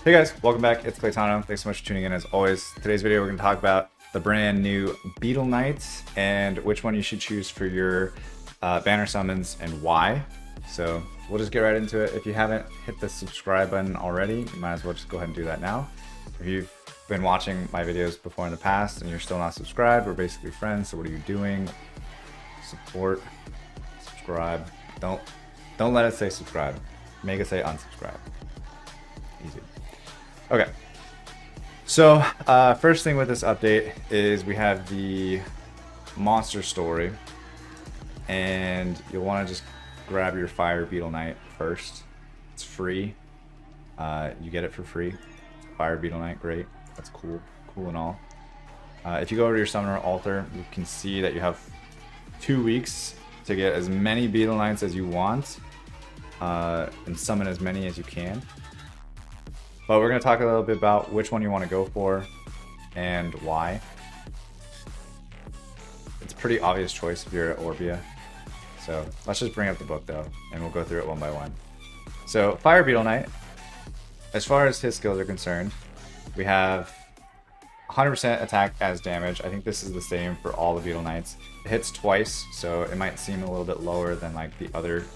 Hey guys, welcome back. It's Claytano. Thanks so much for tuning in as always. Today's video we're going to talk about the brand new Beetle Knight and which one you should choose for your banner summons and why. So we'll just get right into it. If you haven't hit the subscribe button already, you might as well just go ahead and do that now. If you've been watching my videos before in the past and you're still not subscribed, we're basically friends. So what are you doing? Support, subscribe. Don't let it say subscribe. Make it say unsubscribe. Easy. Okay, so first thing with this update is we have the monster story, and you'll want to just grab your Fire Beetle Knight first. It's free. You get it for free. Fire Beetle Knight, great. That's cool and all. If you go over to your Summoner Altar, you can see that you have 2 weeks to get as many Beetle Knights as you want, and summon as many as you can. But we're going to talk a little bit about which one you want to go for and why. It's a pretty obvious choice if you're at Orbia. So let's just bring up the book though, and we'll go through it one by one. So Fire Beetle Knight, as far as his skills are concerned, we have 100% attack as damage. I think this is the same for all the Beetle Knights. It hits twice, so it might seem a little bit lower than like the other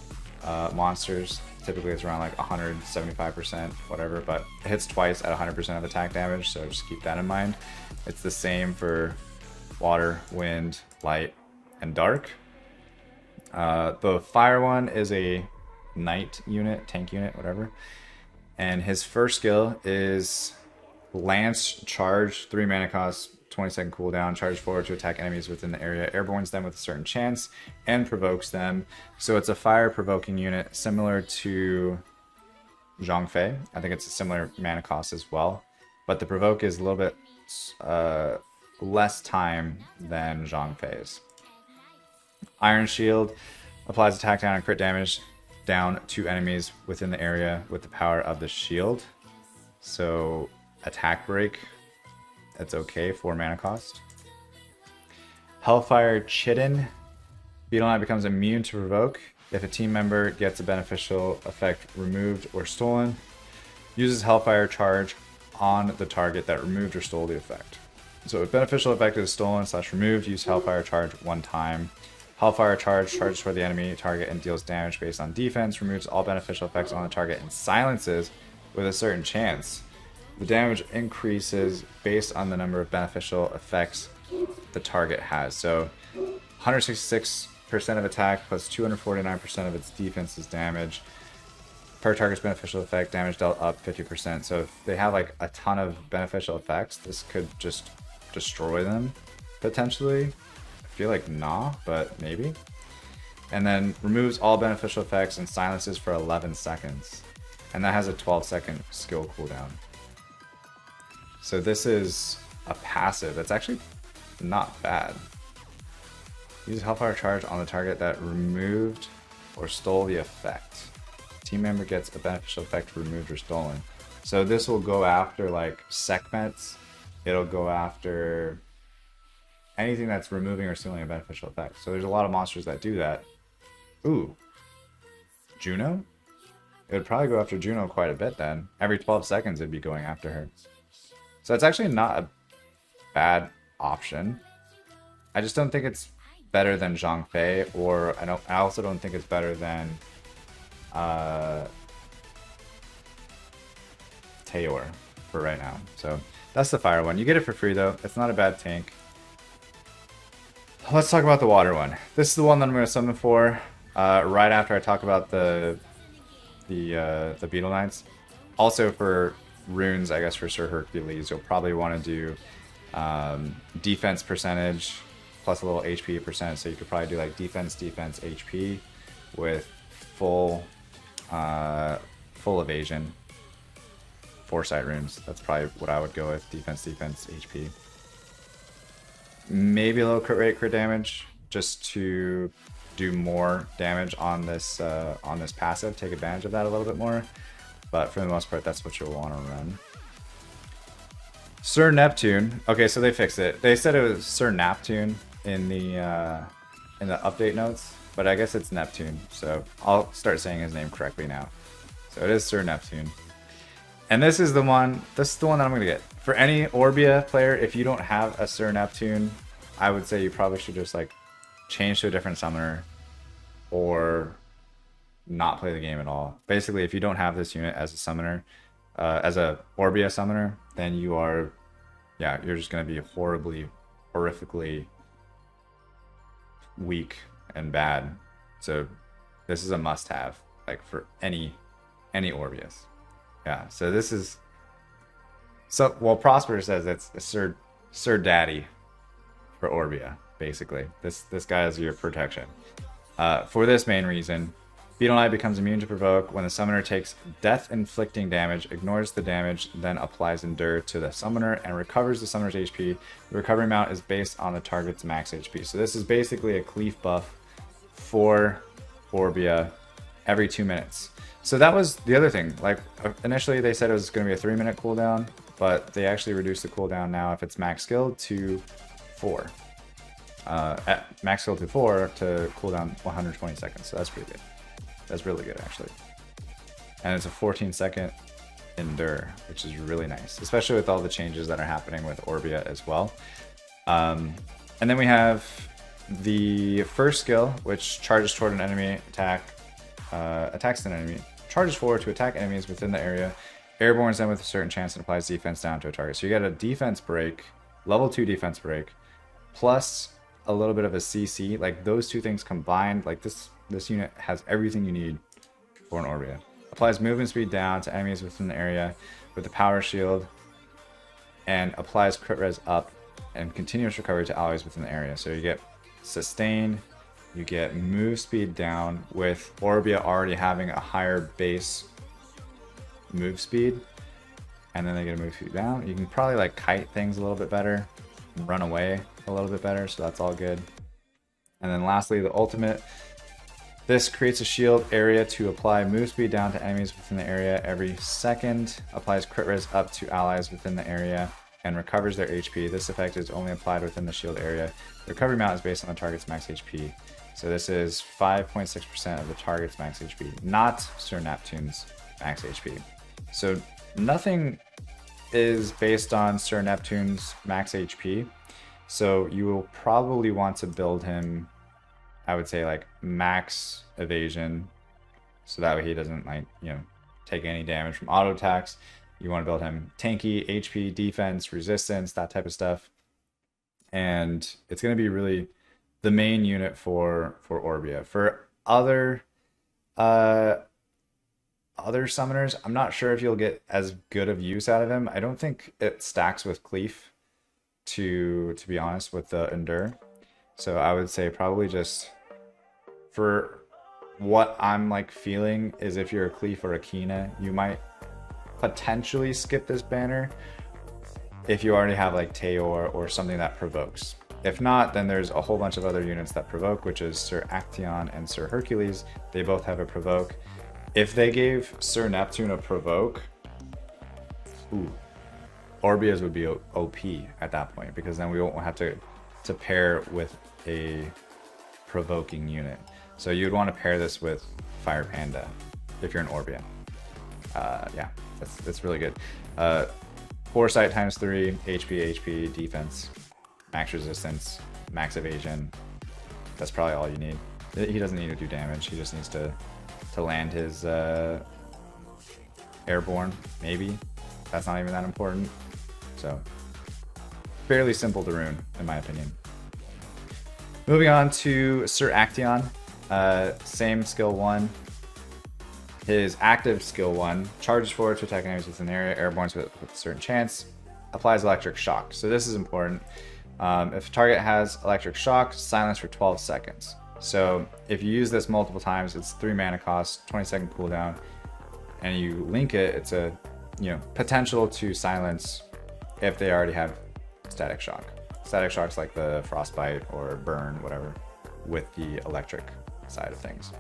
monsters. Typically it's around like 175%, whatever, but it hits twice at 100% of attack damage, so just keep that in mind. It's the same for water, wind, light, and dark. The fire one is a knight unit, tank unit, whatever. And his first skill is Lance Charge, 3 mana cost, 20-second cooldown, charge forward to attack enemies within the area, airbornes them with a certain chance, and provokes them. So it's a fire provoking unit similar to Zhang Fei. I think it's a similar mana cost as well, but the provoke is a little bit less time than Zhang Fei's. Iron Shield applies attack down and crit damage down to enemies within the area with the power of the shield. So attack break, that's okay, 4 mana cost. Hellfire Chidden. Beetle Knight becomes immune to provoke if a team member gets a beneficial effect removed or stolen. Uses Hellfire Charge on the target that removed or stole the effect. So if beneficial effect is stolen / removed, use Hellfire Charge 1 time. Hellfire Charge charges for the enemy target and deals damage based on defense, removes all beneficial effects on the target, and silences with a certain chance. The damage increases based on the number of beneficial effects the target has. So 166% of attack plus 249% of its defense's damage. Per target's beneficial effect, damage dealt up 50%. So if they have like a ton of beneficial effects, this could just destroy them, potentially. I feel like nah, but maybe. And then removes all beneficial effects and silences for 11 seconds. And that has a 12-second skill cooldown. So this is a passive that's actually not bad. Use Hellfire Charge on the target that removed or stole the effect. Team member gets a beneficial effect removed or stolen. So this will go after like Sekhmets. It'll go after anything that's removing or stealing a beneficial effect. So there's a lot of monsters that do that. Ooh. Juno? It would probably go after Juno quite a bit then. Every 12 seconds it'd be going after her. So it's actually not a bad option. I just don't think it's better than Zhang Fei, or I also don't think it's better than Taeor for right now. So that's the fire one. You get it for free though. It's not a bad tank. Let's talk about the water one. This is the one that I'm going to summon for right after I talk about the Beetle Knights. Also for runes, I guess for Sir Hercules, you'll probably want to do defense percentage plus a little HP percent. So you could probably do like defense, HP with full evasion. Foresight runes. That's probably what I would go with. Defense, HP. Maybe a little crit rate, crit damage, just to do more damage on this passive. Take advantage of that a little bit more. But for the most part, that's what you'll want to run. Sir Neptune. Okay, so they fixed it. They said it was Sir Neptune in the update notes, but I guess it's Neptune. So I'll start saying his name correctly now. So it is Sir Neptune. And this is the one that I'm gonna get. For any Orbia player, if you don't have a Sir Neptune, I would say you probably should just like change to a different summoner or not play the game at all. Basically, if you don't have this unit as a summoner, as a Orbia summoner, then you are, yeah, you're just gonna be horrifically weak and bad. So this is a must-have, like for any Orbius. Yeah, so this is, so well, Prosper says it's a Sir Daddy for Orbia, basically. This guy is your protection. For this main reason, Beetle Knight becomes immune to provoke when the summoner takes death-inflicting damage, ignores the damage, then applies Endure to the summoner and recovers the summoner's HP. The recovery amount is based on the target's max HP. So this is basically a cleave buff for Orbia every 2 minutes. So that was the other thing. Like, initially they said it was going to be a 3-minute cooldown, but they actually reduced the cooldown now if it's max skill to 4. At max skill to 4 to cooldown 120 seconds. So that's pretty good. That's really good, actually. And it's a 14-second Endure, which is really nice, especially with all the changes that are happening with Orbia as well. And then we have the first skill, which charges toward an enemy attacks an enemy, charges forward to attack enemies within the area, airbornes them with a certain chance and applies defense down to a target. So you get a defense break, level 2 defense break, plus a little bit of a CC. Like those two things combined, like this unit has everything you need for an Orbia. Applies movement speed down to enemies within the area with the power shield, and applies crit res up and continuous recovery to allies within the area. So you get sustain, you get move speed down with Orbia already having a higher base move speed, and then they get a move speed down. You can probably like kite things a little bit better, run away a little bit better, so that's all good. And then lastly, the ultimate. This creates a shield area to apply move speed down to enemies within the area every second, applies crit res up to allies within the area, and recovers their HP. This effect is only applied within the shield area. The recovery amount is based on the target's max HP. So this is 5.6% of the target's max HP, not Sir Neptune's max HP. So nothing is based on Sir Neptune's max HP. So you will probably want to build him, I would say, like max evasion, so that way he doesn't, like, you know, take any damage from auto attacks. You want to build him tanky, HP, defense, resistance, that type of stuff. And it's going to be really the main unit for Orbia. For other summoners, I'm not sure if you'll get as good of use out of him. I don't think it stacks with Cleef, to be honest, with the Endure. So I would say probably just, for what I'm like feeling, is if you're a Cleef or a Kina, you might potentially skip this banner if you already have like Teor or something that provokes. If not, then there's a whole bunch of other units that provoke, which is Sir Actaeon and Sir Hercules. They both have a provoke. If they gave Sir Neptune a provoke, ooh, Orbias would be OP at that point, because then we won't have to pair with a provoking unit. So you'd want to pair this with Fire Panda if you're an Orbia. Yeah, that's really good. Foresight times 3, HP, defense, max resistance, max evasion. That's probably all you need. He doesn't need to do damage. He just needs to land his airborne, maybe. That's not even that important. So fairly simple to rune, in my opinion. Moving on to Sir Actaeon. Same skill 1. His active skill 1 charges forward to attack enemies within the area, airborne with a certain chance, applies electric shock. So this is important. If a target has electric shock, silence for 12 seconds. So if you use this multiple times, it's 3 mana cost, 20-second cooldown, and you link it, it's a, you know, potential to silence if they already have static shock. Static shock's like the frostbite or burn, whatever, with the electric side of things.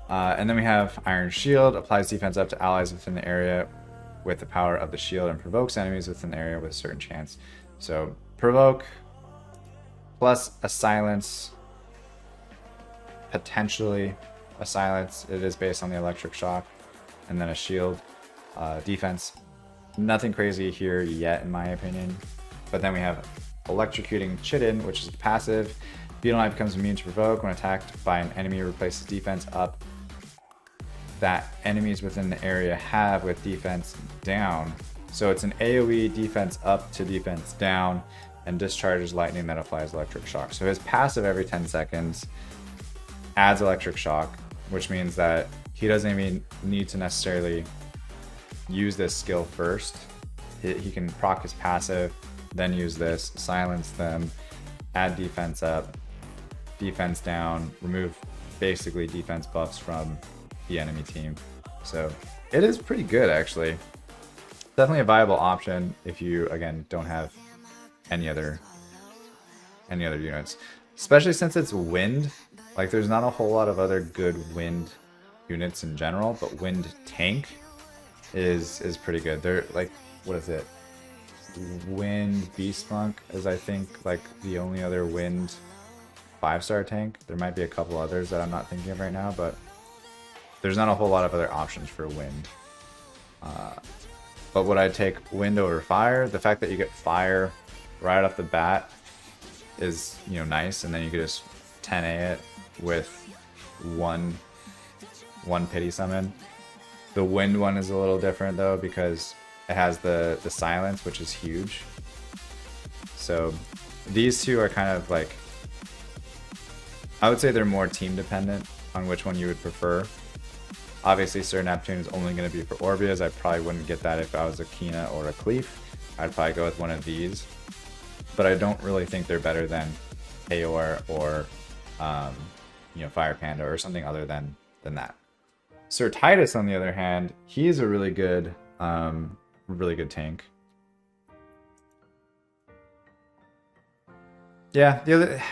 And then we have Iron Shield, applies defense up to allies within the area with the power of the shield and provokes enemies within the area with a certain chance. So provoke plus a silence, potentially a silence. It is based on the electric shock, and then a shield. defense. Nothing crazy here yet, in my opinion. But then we have Electrocuting Chidden, which is passive. Beetle Knight becomes immune to provoke when attacked by an enemy, replaces defense up that enemies within the area have with defense down. So it's an AoE defense up to defense down, and discharges lightning that applies electric shock. So his passive every 10 seconds adds electric shock, which means that he doesn't even need to necessarily use this skill first. He can proc his passive, then use this, silence them, add defense up, defense down, remove basically defense buffs from the enemy team. So it is pretty good, actually. Definitely a viable option if you, again, don't have any other units, especially since it's wind. Like, there's not a whole lot of other good wind units in general, but wind tank is pretty good. They're like, what is it? Wind Beast Monk is, I think, like the only other wind 5-star tank. There might be a couple others that I'm not thinking of right now, but there's not a whole lot of other options for wind. But would I take wind over fire? The fact that you get fire right off the bat is, you know, nice, and then you could just 10A it with one pity summon. The wind one is a little different though, because it has the silence, which is huge. So these two are kind of like, I would say they're more team dependent on which one you would prefer. Obviously, Sir Neptune is only going to be for Orbeez. I probably wouldn't get that if I was a Kina or a Cleef. I'd probably go with one of these. But I don't really think they're better than Aor or you know, Fire Panda or something other than that. Sir Titus, on the other hand, he's a really good tank. Yeah,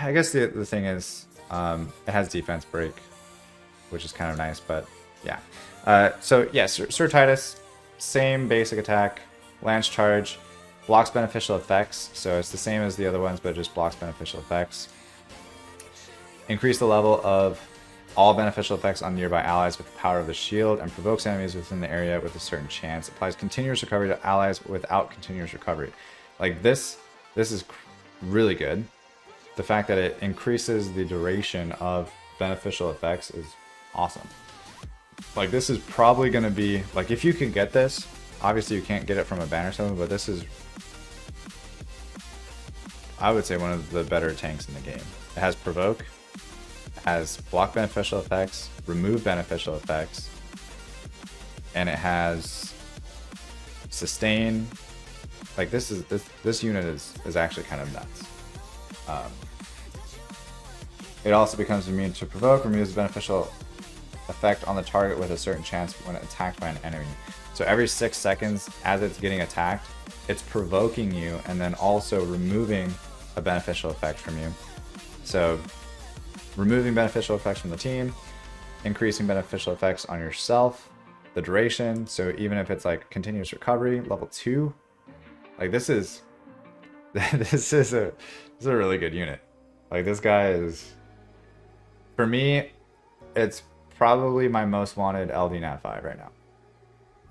I guess the thing is, it has defense break, which is kind of nice, but yeah. So yeah, Sir Titus, same basic attack, lance charge, blocks beneficial effects, so it's the same as the other ones, but it just blocks beneficial effects. Increase the level of all beneficial effects on nearby allies with the power of the shield, and provokes enemies within the area with a certain chance. Applies continuous recovery to allies without continuous recovery. Like this is really good. The fact that it increases the duration of beneficial effects is awesome. Like, this is probably going to be, like, if you can get this, obviously you can't get it from a banner summon, but this is, I would say, one of the better tanks in the game. It has provoke, it has block beneficial effects, remove beneficial effects, and it has sustain. Like, this unit is actually kind of nuts. It also becomes immune to provoke, removes beneficial effect on the target with a certain chance when attacked by an enemy. So every 6 seconds as it's getting attacked, it's provoking you and then also removing a beneficial effect from you. So removing beneficial effects from the team, increasing beneficial effects on yourself, the duration. So even if it's like continuous recovery, level 2, like this is a really good unit. Like, this guy is, for me, it's probably my most wanted LD Nat 5 right now.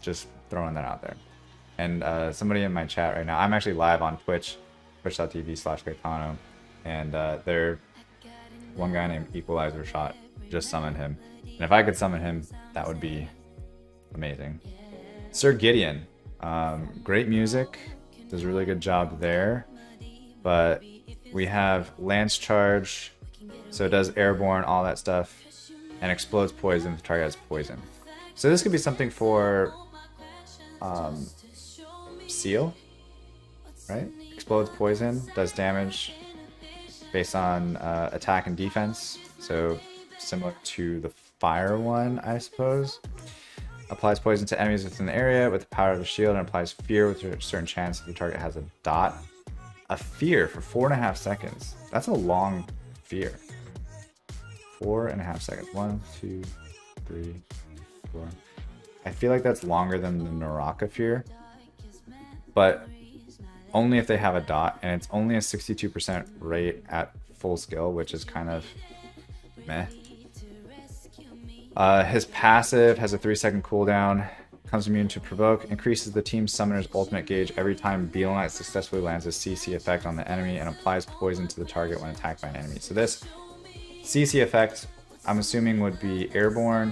Just throwing that out there. And somebody in my chat right now, I'm actually live on Twitch, twitch.tv/Claytano, and they're one guy named Equalizer Shot just summoned him. And if I could summon him, that would be amazing. Sir Gideon, great music, does a really good job there. But we have Lance Charge, so it does airborne, all that stuff, and explodes poison if the target has poison. So this could be something for Seal, right? Explodes poison, does damage based on attack and defense, so similar to the fire one, I suppose. Applies poison to enemies within the area with the power of the shield, and applies fear with a certain chance if the target has a dot. A fear for 4.5 seconds. That's a long fear. 4.5 seconds. 1, 2, 3, 4. I feel like that's longer than the Naraka fear, but only if they have a dot, and it's only a 62% rate at full skill, which is kind of meh. His passive has a 3-second cooldown. becomes immune to provoke, increases the team summoner's ultimate gauge every time Beetle Knight successfully lands a CC effect on the enemy and applies poison to the target when attacked by an enemy. So this CC effect, I'm assuming, would be Airborne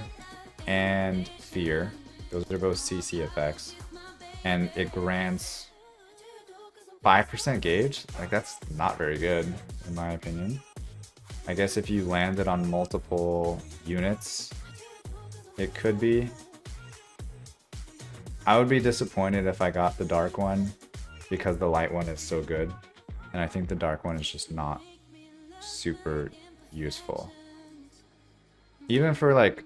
and Fear. Those are both CC effects. And it grants 5% gauge. Like, that's not very good, in my opinion. I guess if you land it on multiple units, it could be. I would be disappointed if I got the dark one because the light one is so good. And I think the dark one is just not super useful. Even for like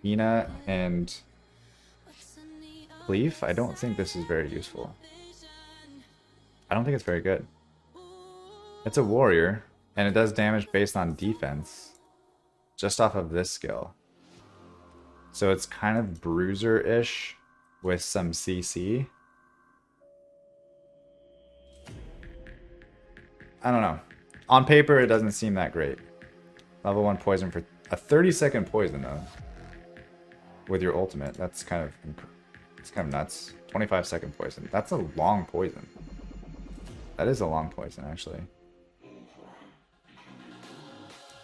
Kina and Cleef, I don't think this is very useful. I don't think it's very good. It's a warrior, and it does damage based on defense, just off of this skill. So it's kind of bruiser-ish with some CC. I don't know. On paper, it doesn't seem that great. Level 1 poison for a 30-second poison, though. With your ultimate. That's kind of nuts. 25-second poison. That's a long poison. That is a long poison, actually.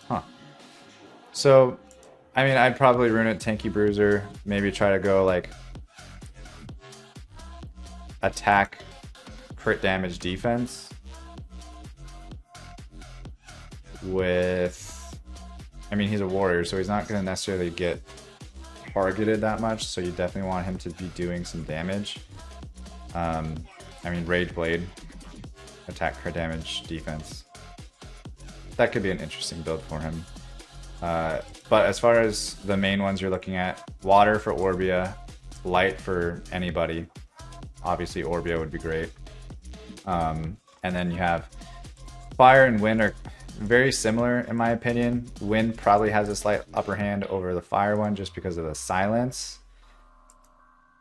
Huh. So, I mean, I'd probably rune it Tanky Bruiser. Maybe try to go, like, attack, crit damage, defense. With... I mean, he's a warrior, so he's not going to necessarily get targeted that much, so you definitely want him to be doing some damage. I mean, Rage Blade. Attack, crit damage, defense. That could be an interesting build for him. But as far as the main ones you're looking at, Water for Orbia, Light for anybody. Obviously Orbia would be great. And then you have Fire and Wind are very similar in my opinion. Wind probably has a slight upper hand over the Fire one just because of the silence.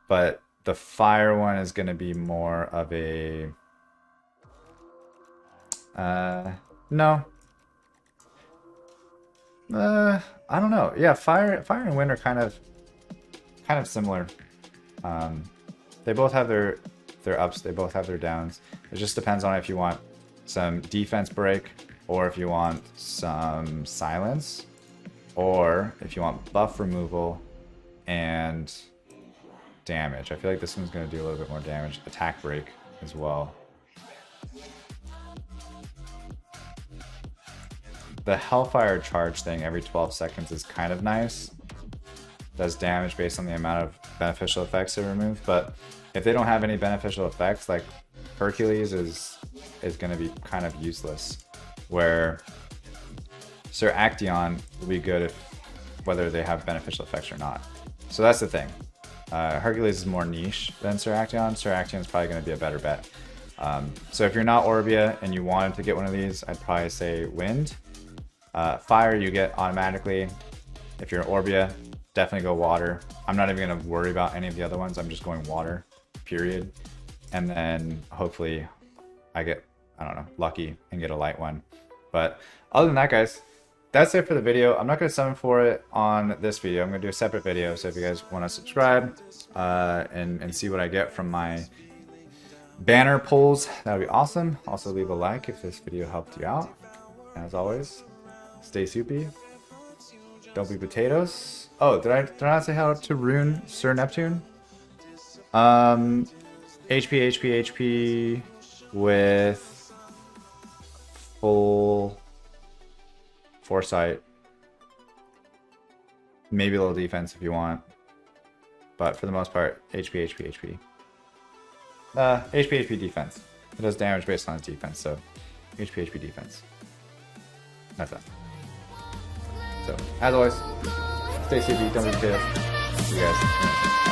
But the Fire one is going to be more of a... no. I don't know. Yeah, fire and wind are kind of similar. They both have their ups, they both have their downs. It just depends on if you want some defense break or if you want some silence or if you want buff removal and damage. I feel like this one's going to do a little bit more damage. Attack break as well. The Hellfire charge thing every 12 seconds is kind of nice. Does damage based on the amount of beneficial effects they remove, but if they don't have any beneficial effects, like Hercules is going to be kind of useless. Where Sir Action will be good if whether they have beneficial effects or not. So that's the thing. Hercules is more niche than Sir Action. Sir Action is probably going to be a better bet. So if you're not Orbia and you wanted to get one of these, I'd probably say Wind. Fire you get automatically. If you're an Orbia, definitely go Water. I'm not even going to worry about any of the other ones. I'm just going Water, period. And then hopefully I get, I don't know, lucky and get a light one. But other than that, guys, that's it for the video. I'm not going to summon for it on this video. I'm going to do a separate video. So if you guys want to subscribe and see what I get from my banner pulls, that would be awesome. Also leave a like if this video helped you out. As always, stay soupy. Don't be potatoes. Oh, did I not say how to rune Sir Neptune? HP with full foresight. Maybe a little defense if you want. But for the most part, HP. HP defense. It does damage based on its defense, so HP defense. That's that. So, as always, stay safe, don't be potatoes. See you guys.